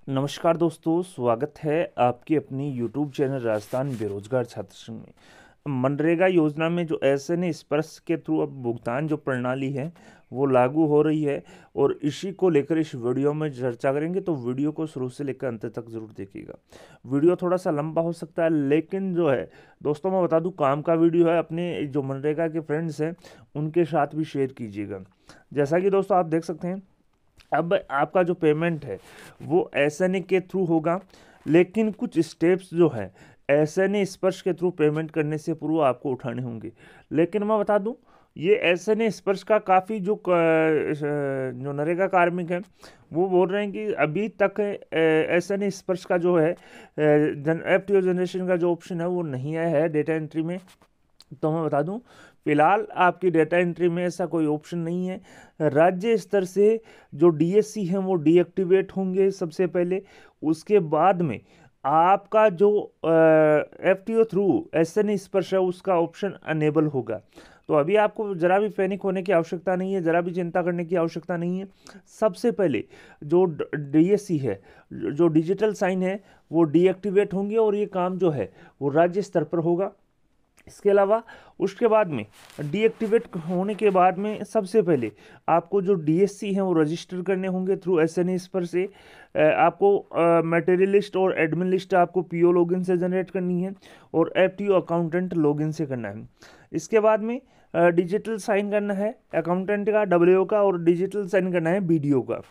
नमस्कार दोस्तों, स्वागत है आपके अपनी यूट्यूब चैनल राजस्थान बेरोजगार छात्र संघ में। मनरेगा योजना में जो एसएनए स्पर्श के थ्रू अब भुगतान जो प्रणाली है वो लागू हो रही है और इसी को लेकर इस वीडियो में चर्चा करेंगे। तो वीडियो को शुरू से लेकर अंत तक जरूर देखिएगा। वीडियो थोड़ा सा लंबा हो सकता है, लेकिन जो है दोस्तों मैं बता दूं, काम का वीडियो है। अपने जो मनरेगा के फ्रेंड्स हैं उनके साथ भी शेयर कीजिएगा। जैसा कि दोस्तों आप देख सकते हैं, अब आपका जो पेमेंट है वो एसएनए के थ्रू होगा, लेकिन कुछ स्टेप्स जो है एसएनए स्पर्श के थ्रू पेमेंट करने से पूर्व आपको उठाने होंगे। लेकिन मैं बता दूं, ये एसएनए स्पर्श का काफ़ी जो नरेगा कार्मिक हैं वो बोल रहे हैं कि अभी तक एसएनए स्पर्श का जो है एफटीओ जनरेशन का जो ऑप्शन है वो नहीं आया है डेटा एंट्री में। तो मैं बता दूं, फिलहाल आपकी डेटा एंट्री में ऐसा कोई ऑप्शन नहीं है। राज्य स्तर से जो डीएससी हैं वो डीएक्टिवेट होंगे सबसे पहले। उसके बाद में आपका जो एफटीओ थ्रू एसएनए स्पर्श है उसका ऑप्शन अनेबल होगा। तो अभी आपको जरा भी पैनिक होने की आवश्यकता नहीं है, जरा भी चिंता करने की आवश्यकता नहीं है। सबसे पहले जो डीएससी है, जो डिजिटल साइन है, वो डीएक्टिवेट होंगे और ये काम जो है वो राज्य स्तर पर होगा। इसके अलावा उसके बाद में डीएक्टिवेट होने के बाद में सबसे पहले आपको जो डीएससी हैं वो रजिस्टर करने होंगे थ्रू एसएनए पर से। आपको मटेरियल लिस्ट और एडमिन लिस्ट आपको पीओ लॉगिन से जनरेट करनी है और एफटीओ अकाउंटेंट लॉगिन से करना है। इसके बाद में डिजिटल साइन करना है अकाउंटेंट का, डब्ल्यूओ का, और डिजिटल साइन करना है बीडीओ का।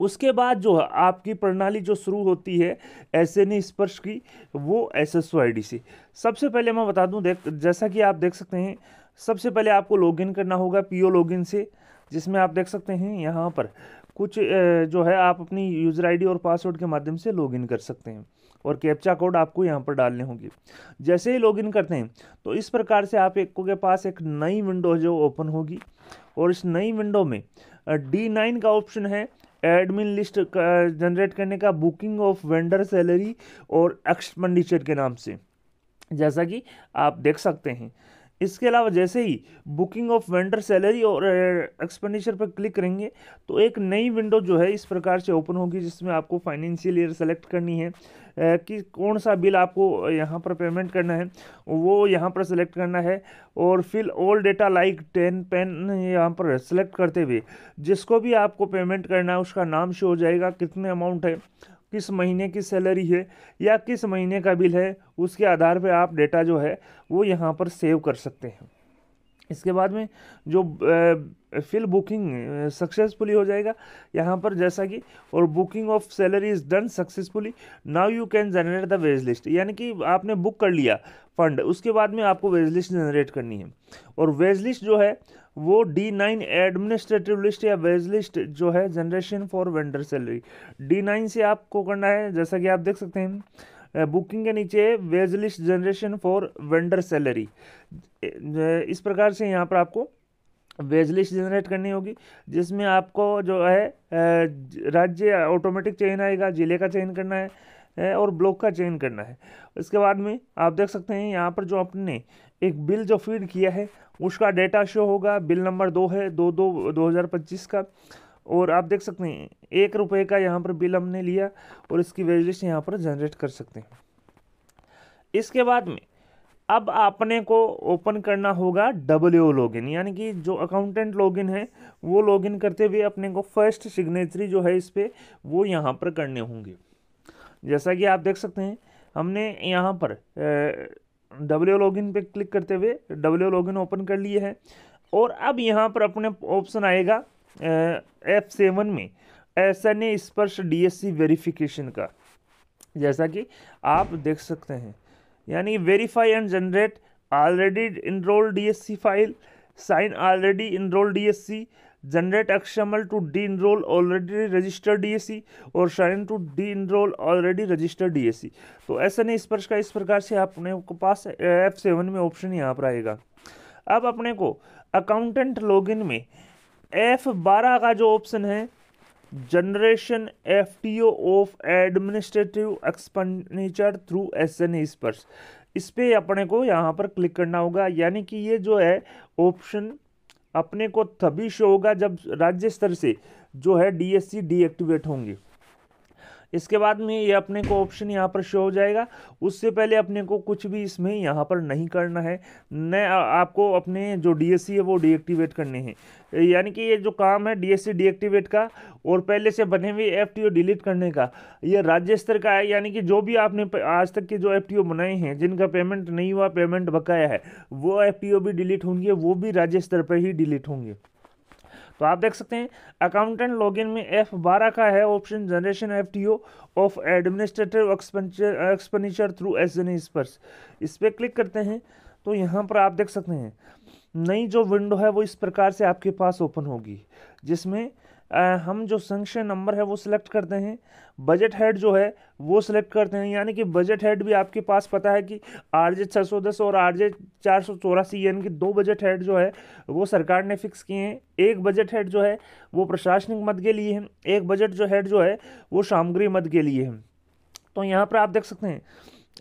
उसके बाद जो आपकी प्रणाली जो शुरू होती है एसएनए स्पर्श की, वो एसएसओआईडी से। सबसे पहले मैं बता दूं, जैसा कि आप देख सकते हैं, सबसे पहले आपको लॉगिन करना होगा पीओ लॉगिन से, जिसमें आप देख सकते हैं यहाँ पर कुछ जो है आप अपनी यूज़र आईडी और पासवर्ड के माध्यम से लॉगिन कर सकते हैं और कैप्चा कोड आपको यहाँ पर डालने होंगे। जैसे ही लॉगिन करते हैं तो इस प्रकार से आप के पास एक नई विंडो जो ओपन होगी, और इस नई विंडो में D9 का ऑप्शन है एडमिन लिस्ट जनरेट करने का, बुकिंग ऑफ वेंडर सैलरी और एक्सपेंडिचर के नाम से, जैसा कि आप देख सकते हैं। इसके अलावा जैसे ही बुकिंग ऑफ वेंडर सैलरी और एक्सपेंडिचर पर क्लिक करेंगे तो एक नई विंडो जो है इस प्रकार से ओपन होगी, जिसमें आपको फाइनेंशियल ईयर सेलेक्ट करनी है कि कौन सा बिल आपको यहाँ पर पेमेंट करना है, वो यहाँ पर सेलेक्ट करना है। और fill all data like 10 pen यहाँ पर सेलेक्ट करते हुए जिसको भी आपको पेमेंट करना है उसका नाम शो हो जाएगा, कितने अमाउंट है, किस महीने की सैलरी है या किस महीने का बिल है, उसके आधार पे आप डेटा जो है वो यहाँ पर सेव कर सकते हैं। इसके बाद में जो फिल बुकिंग सक्सेसफुली हो जाएगा यहाँ पर, जैसा कि और booking of salary is done successfully, now you can generate the ways list, यानी कि आपने बुक कर लिया फंड, उसके बाद में आपको वेज लिस्ट जनरेट करनी है। और वेज लिस्ट जो है वो D9 एडमिनिस्ट्रेटिव लिस्ट या वेज लिस्ट जो है generation for vendor salary, D9 से आपको करना है। जैसा कि आप देख सकते हैं बुकिंग के नीचे wage list generation for vendor salary, इस प्रकार से यहाँ पर आपको वेज लिस्ट जनरेट करनी होगी, जिसमें आपको जो है राज्य ऑटोमेटिक चयन आएगा, जिले का चयन करना है और ब्लॉक का चयन करना है। इसके बाद में आप देख सकते हैं यहाँ पर जो आपने एक बिल जो फीड किया है उसका डेटा शो होगा। बिल नंबर 2 है 2025 का, और आप देख सकते हैं 1 रुपये का यहाँ पर बिल हमने लिया और इसकी वेज लिस्ट यहाँ पर जनरेट कर सकते हैं। इसके बाद में अब आपने को ओपन करना होगा डब्ल्यूओ लॉगिन, यानी कि जो अकाउंटेंट लॉगिन है वो लॉगिन करते हुए अपने को फर्स्ट सिग्नेचरी जो है इस पर वो यहाँ पर करने होंगे। जैसा कि आप देख सकते हैं हमने यहाँ पर डब्ल्यू लॉगिन पे क्लिक करते हुए डब्ल्यू लॉगिन ओपन कर लिए है। और अब यहाँ पर अपने ऑप्शन आएगा F7 में एसएनए स्पर्श डीएससी वेरिफिकेशन का, जैसा कि आप देख सकते हैं, यानी verify and generate already enrolled DSC file, sign already enrolled DSC, generate XML to de enrol already registered DSC और sign to de enrol already registered DSC. तो एसएनए स्पर्श का इस प्रकार से अपने को पास F7 में ऑप्शन यहाँ पर आएगा। अब अपने को अकाउंटेंट लॉगिन में F12 का जो ऑप्शन है generation FTO of administrative expenditure through SNA स्पर्श, इस पे अपने को यहाँ पर क्लिक करना होगा। यानी कि ये जो है ऑप्शन अपने को तभी शो होगा जब राज्य स्तर से जो है डीएससी डीएक्टिवेट होंगे। इसके बाद में ये अपने को ऑप्शन यहाँ पर शो हो जाएगा। उससे पहले अपने को कुछ भी इसमें यहाँ पर नहीं करना है, न आपको अपने जो डीएससी है वो डीएक्टिवेट करने हैं। यानी कि ये जो काम है डीएससी डीएक्टिवेट का और पहले से बने हुए एफटीओ डिलीट करने का, ये राज्य स्तर का है। यानी कि जो भी आपने आज तक के जो एफटीओ बनाए हैं जिनका पेमेंट नहीं हुआ, पेमेंट बकाया है, वो एफटीओ भी डिलीट होंगे, वो भी राज्य स्तर पर ही डिलीट होंगे। तो आप देख सकते हैं अकाउंटेंट लॉगिन में F12 का है option generation FTO of administrative expenditure through SNE Sparsh. इस पर क्लिक करते हैं तो यहाँ पर आप देख सकते हैं नई जो विंडो है वो इस प्रकार से आपके पास ओपन होगी, जिसमें हम जो संक्शन नंबर है वो सिलेक्ट करते हैं, बजट हेड जो है वो सिलेक्ट करते हैं। यानी कि बजट हेड भी आपके पास पता है कि आरजे 610 और आरजे 484 यानी कि 2 बजट हेड जो है वो सरकार ने फिक्स किए हैं। एक बजट हेड जो है वो प्रशासनिक मद के लिए है, एक बजट जो हेड जो है वो सामग्री मद के लिए है। तो यहाँ पर आप देख सकते हैं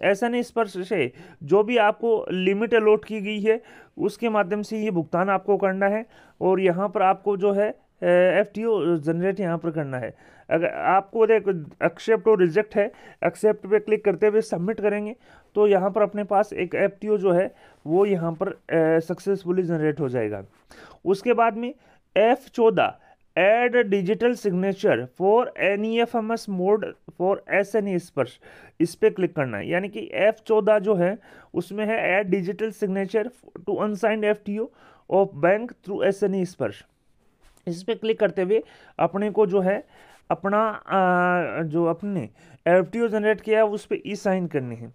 एसएनई स्पर्श से जो भी आपको लिमिट अलॉट की गई है उसके माध्यम से ये भुगतान आपको करना है, और यहाँ पर आपको जो है एफटीओ जनरेट यहाँ पर करना है। अगर आपको देखो एक्सेप्ट और रिजेक्ट है, एक्सेप्ट पे क्लिक करते हुए सबमिट करेंगे तो यहाँ पर अपने पास एक एफटीओ जो है वो यहाँ पर सक्सेसफुली जनरेट हो जाएगा। उसके बाद में F14 add digital signature for NEFMS mode for SNE Sparsh, इस पर क्लिक करना है। यानी कि F14 जो है उसमें है add digital signature to unsigned FTO of bank through SNE Sparsh. इस पर क्लिक करते हुए अपने को जो है अपना जो अपने एफटीओ जनरेट किया है उस पर ई साइन करनी है।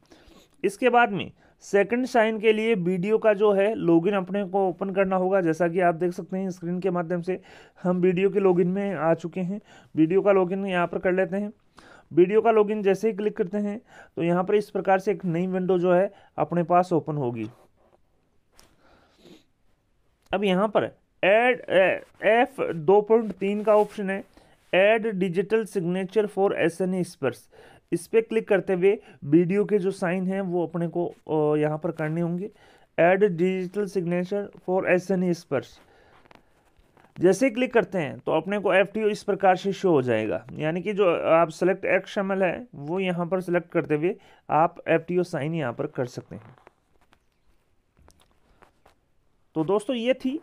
इसके बाद में सेकंड साइन के लिए वीडियो का जो है लॉगिन अपने को ओपन करना होगा। जैसा कि आप देख सकते हैं स्क्रीन के माध्यम से हम वीडियो के लॉगिन में आ चुके हैं। वीडियो का लॉगिन यहाँ पर कर लेते हैं। वीडियो का लॉगिन जैसे ही क्लिक करते हैं तो यहाँ पर इस प्रकार से एक नई विंडो जो है अपने पास ओपन होगी। अब यहाँ पर एड F2.3 का ऑप्शन है add digital signature for SNE Sparsh. इस पर क्लिक करते हुए वीडियो के जो साइन हैं वो अपने को यहाँ पर करने होंगे। Add digital signature for SNE Sparsh जैसे ही क्लिक करते हैं तो अपने को एफटीओ इस प्रकार से शो हो जाएगा। यानी कि जो आप सेलेक्ट XML है वो यहाँ पर सेलेक्ट करते हुए आप एफटीओ साइन यहाँ पर कर सकते हैं। तो दोस्तों ये थी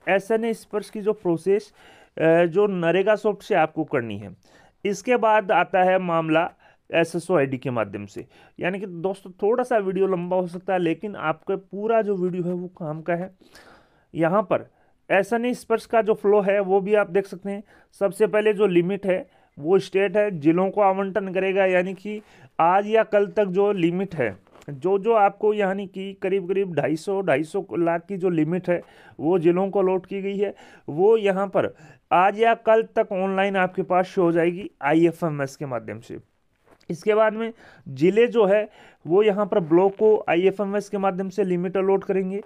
SNE स्पर्श की जो प्रोसेस जो नरेगा सॉफ्ट से आपको करनी है। इसके बाद आता है मामला SSO ID के माध्यम से। यानी कि दोस्तों थोड़ा सा वीडियो लंबा हो सकता है लेकिन आपका पूरा जो वीडियो है वो काम का है। यहाँ पर SNE स्पर्श का जो फ्लो है वो भी आप देख सकते हैं। सबसे पहले जो लिमिट है वो स्टेट है जिलों को आवंटन करेगा, यानी कि आज या कल तक जो लिमिट है जो आपको यानी कि करीब करीब 250 लाख की जो लिमिट है वो जिलों को अलॉट की गई है, वो यहाँ पर आज या कल तक ऑनलाइन आपके पास शो हो जाएगी IFMS के माध्यम से। इसके बाद में जिले जो है वो यहाँ पर ब्लॉक को IFMS के माध्यम से लिमिट अलॉट करेंगे।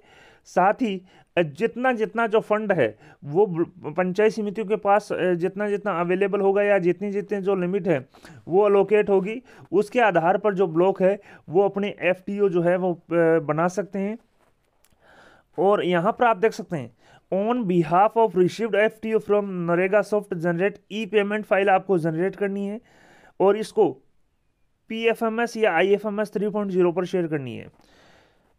साथ ही जितना जितना जो फंड है वो पंचायत समितियों के पास जितना जितना अवेलेबल होगा या जितनी जितनी जो लिमिट है वो अलोकेट होगी, उसके आधार पर जो ब्लॉक है वो अपने एफटीओ जो है वो बना सकते हैं। और यहाँ पर आप देख सकते हैं on behalf of received FTO from NREGA soft generate E payment file आपको जनरेट करनी है और इसको PFMS या IFMS 3.0 पर शेयर करनी है।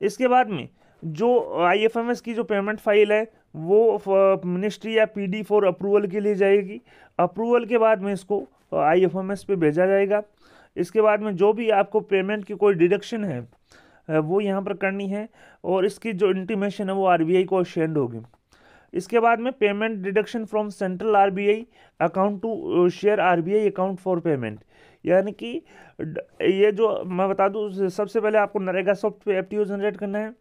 इसके बाद में जो IFMS की जो पेमेंट फाइल है वो मिनिस्ट्री या PD फॉर अप्रूवल के लिए जाएगी। अप्रूवल के बाद में इसको IFMS पे भेजा जाएगा। इसके बाद में जो भी आपको पेमेंट की कोई डिडक्शन है वो यहाँ पर करनी है और इसकी जो इंटीमेशन है वो RBI को सेंड होगी। इसके बाद में payment deduction from central RBI account to share RBI account for payment, यानी कि ये जो मैं बता दूं सबसे पहले आपको नरेगा सॉफ्ट पे एफटीओ जनरेट करना है।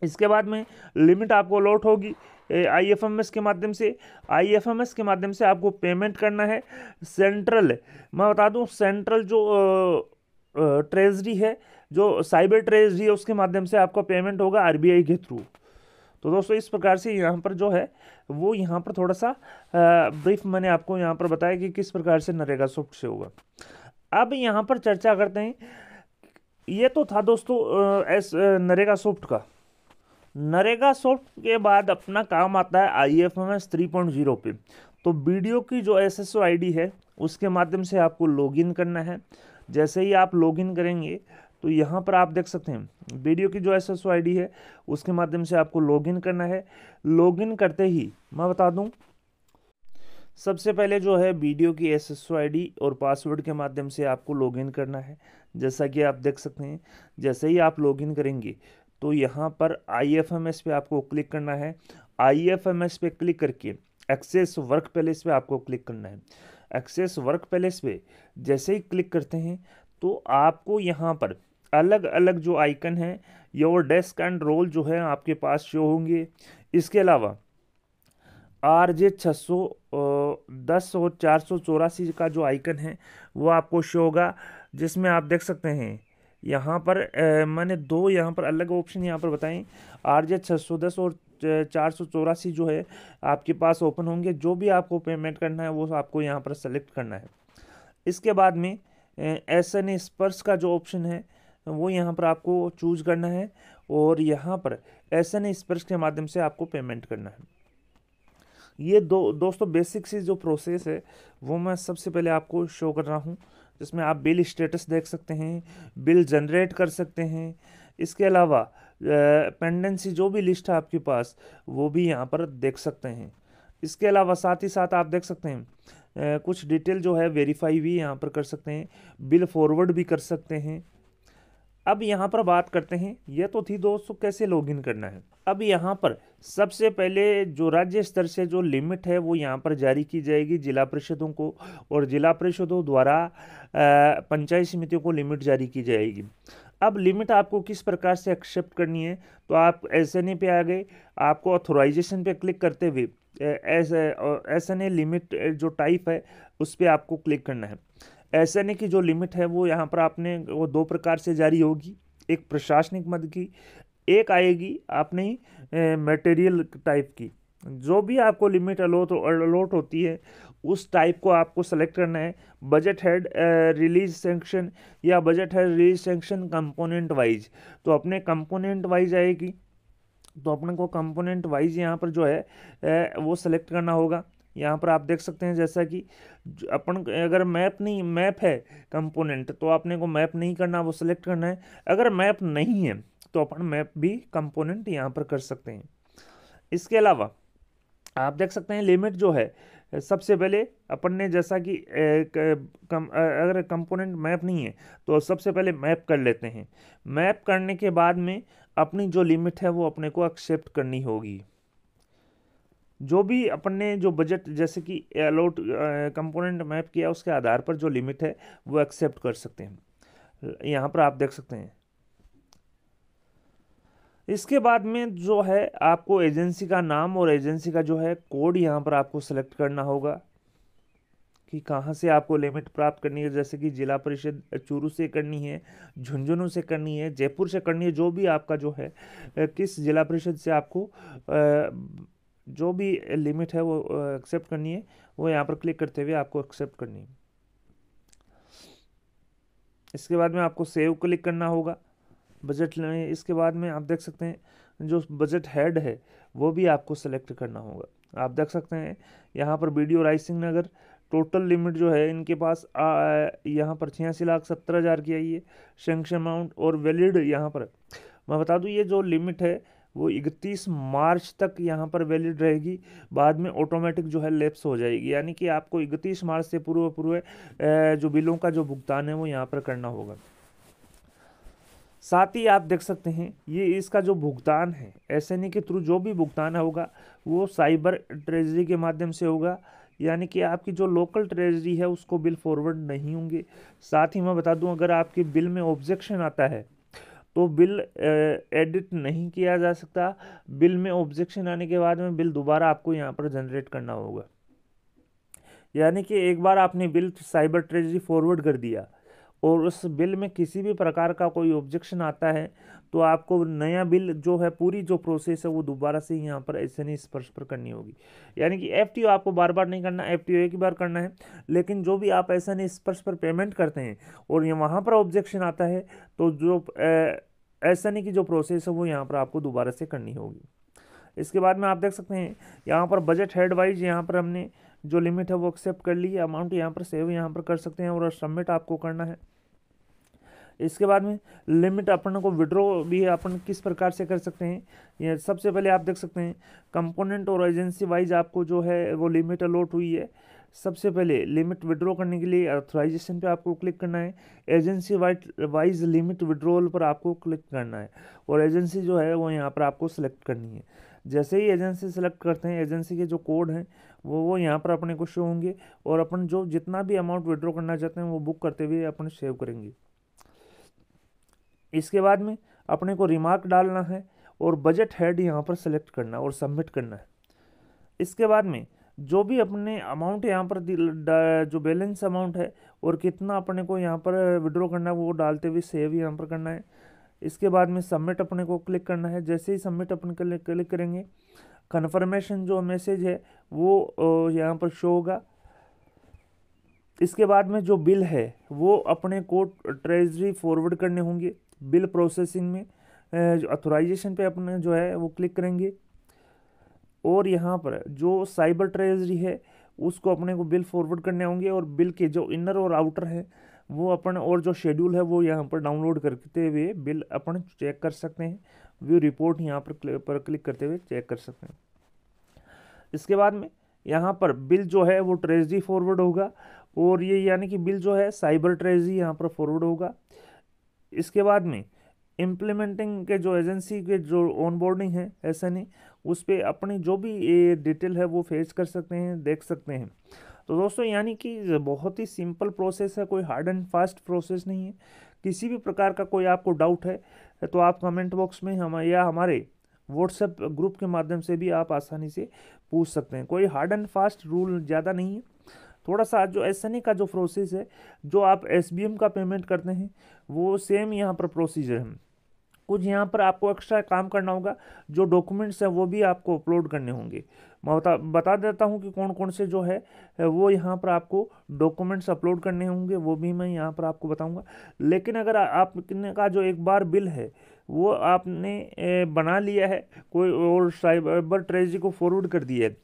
इसके बाद में लिमिट आपको अलॉट होगी IFMS के माध्यम से। IFMS के माध्यम से आपको पेमेंट करना है। सेंट्रल मैं बता दूं सेंट्रल जो ट्रेजरी है, जो साइबर ट्रेजरी है, उसके माध्यम से आपका पेमेंट होगा RBI के थ्रू। तो दोस्तों इस प्रकार से यहाँ पर जो है वो यहाँ पर थोड़ा सा ब्रीफ मैंने आपको यहाँ पर बताया कि किस प्रकार से नरेगा सॉफ्ट से होगा। अब यहाँ पर चर्चा करते हैं, ये तो था दोस्तों नरेगा सॉफ्ट का। नरेगा सॉफ्ट के बाद अपना काम आता है IFMS 3.0 पे। तो वीडियो की जो SSO ID है उसके माध्यम से आपको लॉगिन करना है। जैसे ही आप लॉगिन करेंगे तो यहाँ पर आप देख सकते हैं वीडियो की जो SSO ID है उसके माध्यम से आपको लॉगिन करना है। लॉगिन करते ही मैं बता दूं, सबसे पहले जो है वीडियो की SSO ID और पासवर्ड के माध्यम से आपको लॉगिन करना है। जैसा कि आप देख सकते हैं, जैसे ही आप लॉगिन करेंगे तो यहाँ पर IFMS पे आपको क्लिक करना है। IFMS पे क्लिक करके एक्सेस वर्क प्लेस पे आपको क्लिक करना है। एक्सेस वर्क प्लेस पे जैसे ही क्लिक करते हैं तो आपको यहाँ पर अलग अलग जो आइकन है योर डेस्क एंड रोल जो है आपके पास शो होंगे। इसके अलावा RJ 610 और 484 का जो आइकन है वो आपको शो होगा, जिसमें आप देख सकते हैं यहाँ पर मैंने दो यहाँ पर अलग ऑप्शन यहाँ पर बताएं। RJ 610 और 484 जो है आपके पास ओपन होंगे। जो भी आपको पेमेंट करना है वो आपको यहाँ पर सेलेक्ट करना है। इसके बाद में SN स्पर्श का जो ऑप्शन है वो यहाँ पर आपको चूज करना है और यहाँ पर SN स्पर्श के माध्यम से आपको पेमेंट करना है। ये दोस्तों बेसिक सी जो प्रोसेस है वो मैं सबसे पहले आपको शो कर रहा हूँ, जिसमें आप बिल स्टेटस देख सकते हैं, बिल जनरेट कर सकते हैं। इसके अलावा पेंडेंसी जो भी लिस्ट है आपके पास वो भी यहाँ पर देख सकते हैं। इसके अलावा साथ ही साथ आप देख सकते हैं कुछ डिटेल जो है वेरीफाई भी यहाँ पर कर सकते हैं, बिल फॉरवर्ड भी कर सकते हैं। अब यहाँ पर बात करते हैं, यह तो थी दोस्तों कैसे लॉगिन करना है। अब यहाँ पर सबसे पहले जो राज्य स्तर से जो लिमिट है वो यहाँ पर जारी की जाएगी जिला परिषदों को, और जिला परिषदों द्वारा पंचायत समितियों को लिमिट जारी की जाएगी। अब लिमिट आपको किस प्रकार से एक्सेप्ट करनी है, तो आप SNA पे आ गए, आपको ऑथोराइजेशन पे क्लिक करते हुए SNA लिमिट जो टाइप है उस पर आपको क्लिक करना है। SNA की जो लिमिट है वो यहाँ पर आपने वो दो प्रकार से जारी होगी, एक प्रशासनिक मद की, एक आएगी आपने मटेरियल टाइप की। जो भी आपको लिमिट अलॉट होती है उस टाइप को आपको सेलेक्ट करना है। बजट हेड रिलीज सैंक्शन या budget head release sanction component wise, तो अपने कंपोनेंट वाइज आएगी, तो अपने को कंपोनेंट वाइज यहाँ पर जो है वो सेलेक्ट करना होगा। यहाँ पर आप देख सकते हैं जैसा कि अपन अगर मैप है कंपोनेंट तो आपने को मैप नहीं करना, वो सिलेक्ट करना है। अगर मैप नहीं है तो अपन मैप भी कंपोनेंट यहाँ पर कर सकते हैं। इसके अलावा आप देख सकते हैं लिमिट जो है सबसे पहले अपन ने जैसा कि अगर कंपोनेंट मैप नहीं है तो सबसे पहले मैप कर लेते हैं। मैप करने के बाद में अपनी जो लिमिट है वो अपने को एक्सेप्ट करनी होगी। जो भी अपन ने जो बजट जैसे कि अलॉट कंपोनेंट मैप किया उसके आधार पर जो लिमिट है वो एक्सेप्ट कर सकते हैं। यहाँ पर आप देख सकते हैं। इसके बाद में जो है आपको एजेंसी का नाम और एजेंसी का जो है कोड यहाँ पर आपको सेलेक्ट करना होगा कि कहाँ से आपको लिमिट प्राप्त करनी है। जैसे कि जिला परिषद चूरू से करनी है, झुंझुनू से करनी है, जयपुर से करनी है, जो भी आपका जो है किस जिला परिषद से आपको जो भी लिमिट है वो एक्सेप्ट करनी है वो यहाँ पर क्लिक करते हुए आपको एक्सेप्ट करनी है। इसके बाद में आपको सेव क्लिक करना होगा बजट में। इसके बाद में आप देख सकते हैं जो बजट हेड है वो भी आपको सेलेक्ट करना होगा। आप देख सकते हैं यहाँ पर BDO रायसिंह नगर टोटल लिमिट जो है इनके पास यहाँ पर 86,70,000 की आई है सैंक्शन अमाउंट, और वैलिड यहाँ पर मैं बता दूँ ये जो लिमिट है वो 31 मार्च तक यहाँ पर वैलिड रहेगी। बाद में ऑटोमेटिक जो है लैप्स हो जाएगी, यानी कि आपको 31 मार्च से पूर्व जो बिलों का जो भुगतान है वो यहाँ पर करना होगा। साथ ही आप देख सकते हैं ये इसका जो भुगतान है SNA के थ्रू जो भी भुगतान होगा वो साइबर ट्रेजरी के माध्यम से होगा, यानी कि आपकी जो लोकल ट्रेजरी है उसको बिल फॉरवर्ड नहीं होंगे। साथ ही मैं बता दूं अगर आपके बिल में ऑब्जेक्शन आता है तो बिल एडिट नहीं किया जा सकता। बिल में ऑब्जेक्शन आने के बाद में बिल दोबारा आपको यहाँ पर जनरेट करना होगा, यानी कि एक बार आपने बिल साइबर ट्रेजरी फॉरवर्ड कर दिया और उस बिल में किसी भी प्रकार का कोई ऑब्जेक्शन आता है तो आपको नया बिल जो है पूरी जो प्रोसेस है वो दोबारा से यहाँ पर SNA स्पर्श पर करनी होगी। यानी कि FTO आपको बार बार नहीं करना, FTO एक ही बार करना है। लेकिन जो भी आप SNA स्पर्श पर पेमेंट करते हैं और वहाँ पर ऑब्जेक्शन आता है तो जो SNA की जो प्रोसेस है वो यहाँ पर आपको दोबारा से करनी होगी। इसके बाद में आप देख सकते हैं यहाँ पर बजट हेड वाइज यहाँ पर हमने जो लिमिट है वो एक्सेप्ट कर ली, अमाउंट यहाँ पर सेव यहाँ पर कर सकते हैं और सबमिट आपको करना है। इसके बाद में लिमिट अपन को विड्रॉ भी अपन किस प्रकार से कर सकते हैं, ये सबसे पहले आप देख सकते हैं कंपोनेंट और एजेंसी वाइज आपको जो है वो लिमिट अलॉट हुई है। सबसे पहले लिमिट विड्रॉ करने के लिए ऑथराइजेशन पे आपको क्लिक करना है, एजेंसी वाइज लिमिट विड्रॉल पर आपको क्लिक करना है और एजेंसी जो है वो यहाँ पर आपको सेलेक्ट करनी है। जैसे ही एजेंसी सेलेक्ट करते हैं, एजेंसी के जो कोड हैं वो यहाँ पर अपने को शो होंगे और अपन जो जितना भी अमाउंट विड्रॉ करना चाहते हैं वो बुक करते हुए अपन सेव करेंगे। इसके बाद में अपने को रिमार्क डालना है और बजट हेड यहाँ पर सेलेक्ट करना है और सबमिट करना है। इसके बाद में जो भी अपने अमाउंट यहाँ पर जो बैलेंस अमाउंट है और कितना अपने को यहाँ पर विड्रॉ करना है वो डालते हुए सेव यहाँ पर करना है। इसके बाद में सबमिट अपने को क्लिक करना है। जैसे ही सबमिट अपन क्लिक करेंगे, कन्फर्मेशन जो मैसेज है वो यहाँ पर शो होगा। इसके बाद में जो बिल है वो अपने को ट्रेजरी फॉरवर्ड करने होंगे। बिल प्रोसेसिंग में ऑथराइजेशन पे अपने जो है वो क्लिक करेंगे और यहाँ पर जो साइबर ट्रेजरी है उसको अपने को बिल फॉरवर्ड करने होंगे और बिल के जो इनर और आउटर है वो अपन और जो शेड्यूल है वो यहाँ पर डाउनलोड करते हुए बिल अपन चेक कर सकते हैं। व्यू रिपोर्ट यहाँ पर क्लिक करते हुए चेक कर सकते हैं। इसके बाद में यहाँ पर बिल जो है वो ट्रेजरी फॉरवर्ड होगा और ये यानी कि बिल जो है साइबर ट्रेजरी यहाँ पर फॉरवर्ड होगा। इसके बाद में इम्प्लीमेंटिंग के जो एजेंसी के जो ऑनबोर्डिंग है SNA उस पर अपनी जो भी ये डिटेल है वो फेच कर सकते हैं, देख सकते हैं। तो दोस्तों यानी कि बहुत ही सिंपल प्रोसेस है, कोई हार्ड एंड फास्ट प्रोसेस नहीं है। किसी भी प्रकार का कोई आपको डाउट है तो आप कमेंट बॉक्स में या हमारे व्हाट्सएप ग्रुप के माध्यम से भी आप आसानी से पूछ सकते हैं। कोई हार्ड एंड फास्ट रूल ज़्यादा नहीं है। थोड़ा सा जो SNA का जो प्रोसेस है, जो आप SBM का पेमेंट करते हैं वो सेम यहाँ पर प्रोसीजर है। कुछ यहाँ पर आपको एक्स्ट्रा काम करना होगा, जो डॉक्यूमेंट्स हैं वो भी आपको अपलोड करने होंगे। मैं बता देता हूँ कि कौन कौन से जो है वो यहाँ पर आपको डॉक्यूमेंट्स अपलोड करने होंगे, वो भी मैं यहाँ पर आपको बताऊँगा। लेकिन अगर आपने का जो एक बार बिल है वो आपने बना लिया है कोई और साइबर ट्रेजरी को फॉरवर्ड कर दिया है,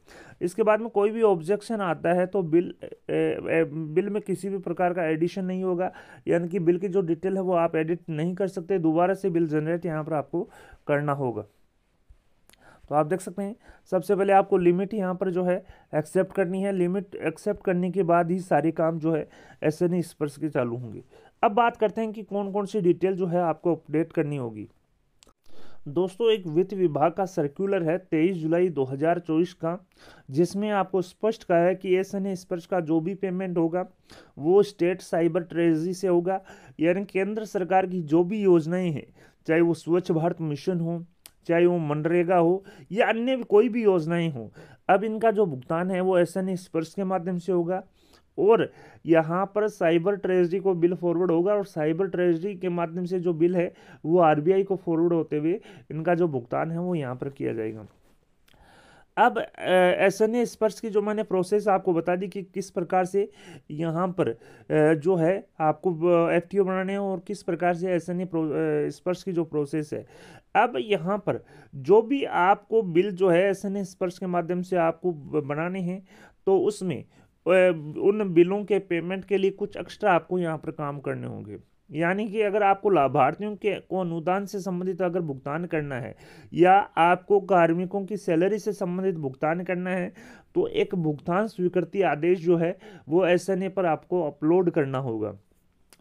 इसके बाद में कोई भी ऑब्जेक्शन आता है तो बिल में किसी भी प्रकार का एडिशन नहीं होगा, यानी कि बिल की जो डिटेल है वो आप एडिट नहीं कर सकते, दोबारा से बिल जनरेट यहाँ पर आपको करना होगा। तो आप देख सकते हैं सबसे पहले आपको लिमिट यहाँ पर जो है एक्सेप्ट करनी है। लिमिट एक्सेप्ट करने के बाद ही सारे काम जो है SNA स्पर्श के चालू होंगे। अब बात करते हैं कि कौन कौन सी डिटेल जो है आपको अपडेट करनी होगी। दोस्तों एक वित्त विभाग का सर्कुलर है 23 जुलाई 2024 का, जिसमें आपको स्पष्ट कहा है कि SNA स्पर्श का जो भी पेमेंट होगा वो स्टेट साइबर ट्रेजरी से होगा। यानी केंद्र सरकार की जो भी योजनाएं हैं, चाहे वो स्वच्छ भारत मिशन हो, चाहे वो मनरेगा हो या अन्य कोई भी योजनाएं हो, अब इनका जो भुगतान है वो SNA स्पर्श के माध्यम से होगा और यहाँ पर साइबर ट्रेजरी को बिल फॉरवर्ड होगा और साइबर ट्रेजरी के माध्यम से जो बिल है वो RBI को फॉरवर्ड होते हुए इनका जो भुगतान है वो यहाँ पर किया जाएगा। अब SNA स्पर्श की जो मैंने प्रोसेस आपको बता दी कि किस प्रकार से यहाँ पर जो है आपको FTO बनाने हैं और किस प्रकार से SNA स्पर्श की जो प्रोसेस है। अब यहाँ पर जो भी आपको बिल जो है SNA स्पर्श के माध्यम से आपको बनाने हैं तो उसमें उन बिलों के पेमेंट के लिए कुछ एक्स्ट्रा आपको यहाँ पर काम करने होंगे। यानी कि अगर आपको लाभार्थियों के को अनुदान से संबंधित अगर भुगतान करना है या आपको कार्मिकों की सैलरी से संबंधित भुगतान करना है तो एक भुगतान स्वीकृति आदेश जो है वो SNA पर आपको अपलोड करना होगा,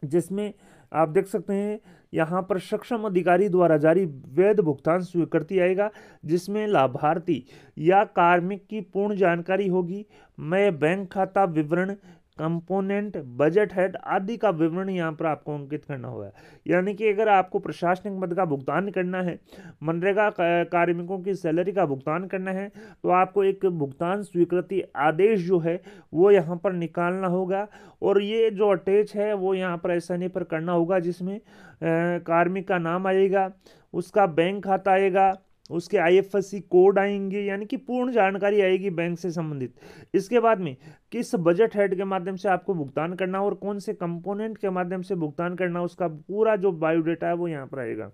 जिसमें आप देख सकते हैं यहाँ पर सक्षम अधिकारी द्वारा जारी वैध भुगतान स्वीकृति आएगा, जिसमें लाभार्थी या कार्मिक की पूर्ण जानकारी होगी। मैं बैंक खाता विवरण, कंपोनेंट, बजट हेड आदि का विवरण यहाँ पर आपको अंकित करना होगा। यानी कि अगर आपको प्रशासनिक मद का भुगतान करना है, मनरेगा कार्मिकों की सैलरी का भुगतान करना है तो आपको एक भुगतान स्वीकृति आदेश जो है वो यहाँ पर निकालना होगा और ये जो अटैच है वो यहाँ पर SNA पर करना होगा, जिसमें कार्मिक का नाम आएगा, उसका बैंक खाता आएगा, उसके IFSC कोड आएंगे, यानी कि पूर्ण जानकारी आएगी बैंक से संबंधित। इसके बाद में किस बजट हेड के माध्यम से आपको भुगतान करना और कौन से कंपोनेंट के माध्यम से भुगतान करना, उसका पूरा जो बायोडेटा है वो यहाँ पर आएगा।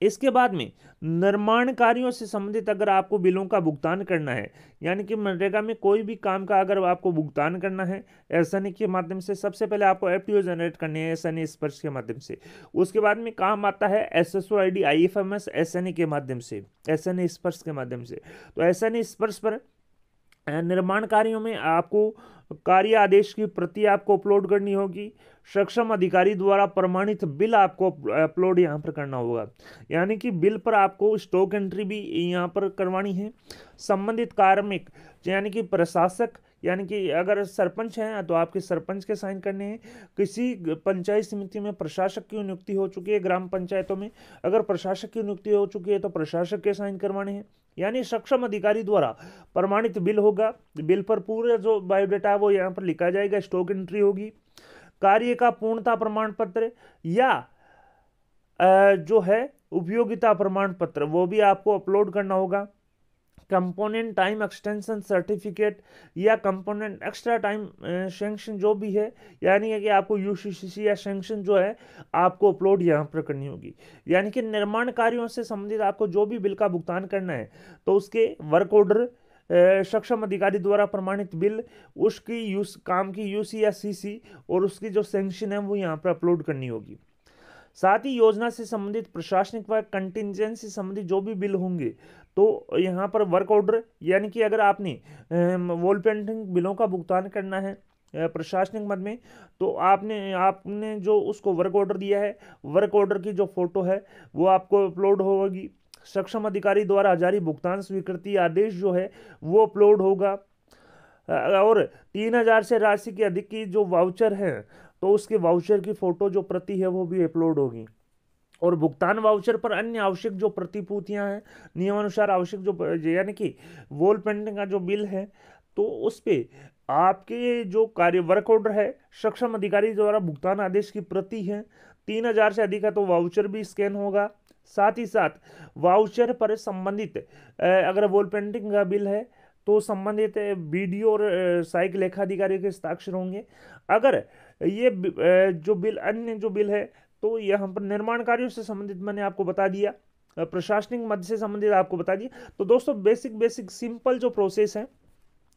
इसके बाद में निर्माण कार्यों से संबंधित अगर आपको बिलों का भुगतान करना है, यानी कि मनरेगा में कोई भी काम का अगर आपको भुगतान करना है एसएनए के माध्यम से, सबसे पहले आपको एफटीओ जनरेट करनी है एसएनए स्पर्श के माध्यम से। उसके बाद में काम आता है एसएसओ आईडी आईएफएमएस एसएनए के माध्यम से, एसएनए स्पर्श के माध्यम से। तो एसएनए स्पर्श पर निर्माण कार्यों में आपको कार्य आदेश की प्रति आपको अपलोड करनी होगी। सक्षम अधिकारी द्वारा प्रमाणित बिल आपको अपलोड यहाँ पर करना होगा, यानी कि बिल पर आपको स्टॉक एंट्री भी यहाँ पर करवानी है। संबंधित कार्मिक यानी कि प्रशासक, यानी कि अगर सरपंच हैं तो आपके सरपंच के साइन करने हैं। किसी पंचायत समिति में प्रशासक की नियुक्ति हो चुकी है, ग्राम पंचायतों में अगर प्रशासक की नियुक्ति हो चुकी है तो प्रशासक के साइन करवाने हैं, यानी सक्षम अधिकारी द्वारा प्रमाणित बिल होगा। बिल पर पूरा जो बायोडाटा है वो यहाँ पर लिखा जाएगा, स्टॉक एंट्री होगी। कार्य का पूर्णता प्रमाण पत्र या जो है उपयोगिता प्रमाण पत्र वो भी आपको अपलोड करना होगा। कंपोनेंट टाइम एक्सटेंशन सर्टिफिकेट या कंपोनेंट एक्स्ट्रा टाइम सैंक्शन जो भी है, यानी कि आपको यूसीसी या सैंक्शन जो है आपको अपलोड यहाँ पर करनी होगी। यानी कि निर्माण कार्यों से संबंधित आपको जो भी बिल का भुगतान करना है तो उसके वर्क ऑर्डर, सक्षम अधिकारी द्वारा प्रमाणित बिल, उसकी काम की यूसी या सीसी और उसकी जो सैंक्शन है वो यहाँ पर अपलोड करनी होगी। साथ ही योजना से संबंधित प्रशासनिक व कंटिजेंसी संबंधित जो भी बिल होंगे तो यहाँ पर वर्क ऑर्डर, यानी कि अगर आपने वॉल पेंटिंग बिलों का भुगतान करना है प्रशासनिक मद में तो आपने जो उसको वर्क ऑर्डर दिया है, वर्क ऑर्डर की जो फोटो है वो आपको अपलोड होगी। सक्षम अधिकारी द्वारा जारी भुगतान स्वीकृति आदेश जो है वो अपलोड होगा। और 3000 से राशि की अधिक की जो वाउचर है तो उसके वाउचर की फोटो जो प्रति है वो भी अपलोड होगी। और भुगतान वाउचर पर अन्य आवश्यक जो प्रतिपूर्तियां हैं नियमानुसार आवश्यक जो, यानी कि वॉल पेंटिंग का जो बिल है तो उस पे आपके जो कार्य वर्क ऑर्डर है, सक्षम अधिकारी द्वारा भुगतान आदेश की प्रति है, 3000 से अधिक है तो वाउचर भी स्कैन होगा। साथ ही साथ वाउचर पर संबंधित अगर वॉल पेंटिंग का बिल है तो संबंधित बीडीओ और सहायक लेखाधिकारी के हस्ताक्षर होंगे। अगर ये जो बिल अन्य जो बिल है तो यहाँ पर निर्माण कार्यों से संबंधित मैंने आपको बता दिया, प्रशासनिक मद से संबंधित आपको बता दिया। तो दोस्तों बेसिक सिंपल जो प्रोसेस है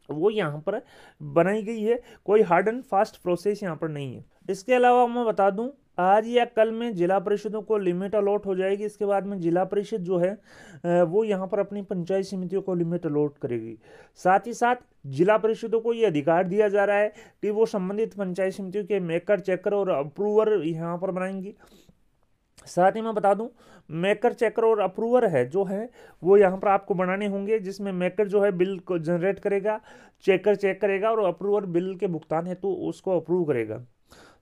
वो यहाँ पर बनाई गई है, कोई हार्ड एंड फास्ट प्रोसेस यहाँ पर नहीं है। इसके अलावा मैं बता दूं आज या कल में जिला परिषदों को लिमिट अलॉट हो जाएगी। इसके बाद में जिला परिषद जो है वो यहाँ पर अपनी पंचायत समितियों को लिमिट अलॉट करेगी। साथ ही साथ जिला परिषदों को ये अधिकार दिया जा रहा है कि वो संबंधित पंचायत समितियों के मेकर, चेकर और अप्रूवर यहाँ पर बनाएंगी। साथ ही मैं बता दूं मेकर, चेकर और अप्रूवर है जो है वो यहाँ पर आपको बनाने होंगे, जिसमें मेकर जो है बिल को जनरेट करेगा, चेकर चेक करेगा और अप्रूवर बिल के भुगतान है तो उसको अप्रूव करेगा।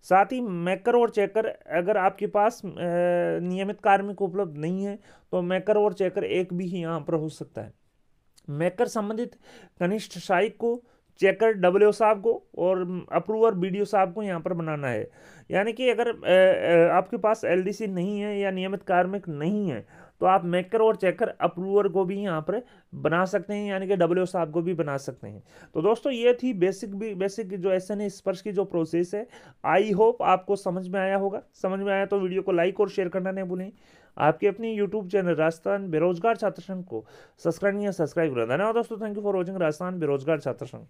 साथ ही मेकर और चेकर अगर आपके पास नियमित कार्मिक उपलब्ध नहीं है तो मेकर और चेकर एक भी ही यहाँ पर हो सकता है। मेकर संबंधित कनिष्ठ सहायक को, चेकर डब्ल्यू साहब को और अप्रूवर बीडीओ साहब को यहाँ पर बनाना है। यानी कि अगर आपके पास एलडीसी नहीं है या नियमित कार्मिक नहीं है तो आप मेकर और चेकर अप्रूवर को भी यहाँ पर बना सकते हैं, यानी कि डब्ल्यू साहब को भी बना सकते हैं। तो दोस्तों ये थी बेसिक जो एसएनए स्पर्श की जो प्रोसेस है। आई होप आपको समझ में आया होगा। समझ में आया तो वीडियो को लाइक और शेयर करना नहीं भूलें। आपके अपनी यूट्यूब चैनल राजस्थान बेरोजगार छात्र संघ को सब्सक्राइब करें। धन्यवाद दोस्तों, thank you for watching Rajasthan बेरोजगार छात्र संघ।